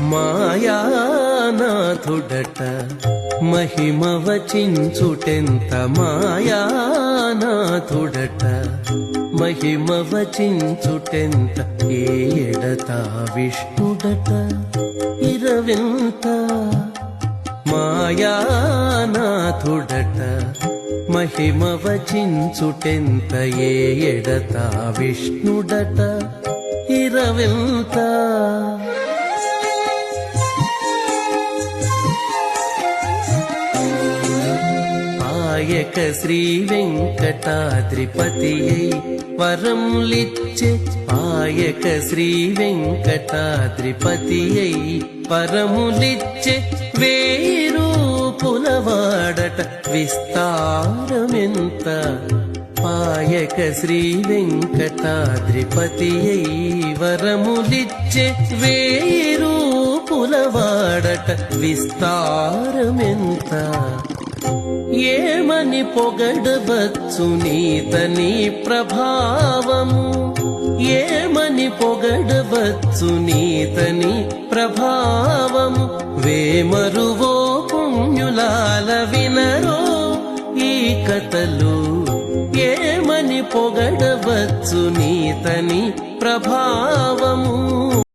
మాయానాథుడట మహిమ వచించుటెంత మాయానాథుడట మహిమ వచించుటెంత ఏడత విష్ణుడట ఇరవింత మాయానాథుడట మహిమ వచించుటెంత ఏడత విష్ణుడట ఇరవింత ఆయక శ్రీ వెంకటాద్రిపతియై వరములిచ్చే ఆయక శ్రీ వెంకటాద్రిపతియై వరములిచ్చే వేరూపులవాడట విస్తారమెంత ఆయక శ్రీ వెంకటాద్రిపతియై వరములిచ్చే వేరూపులవాడట విస్తారమెంత ఏమని పొగడవచ్చు నీతని ప్రభావము ఏమని పొగడవచ్చు నీతని ప్రభావము వేమరువో పుణ్యులాల వినరో ఈ కథలు ఏమని పొగడవచ్చు నీతని ప్రభావము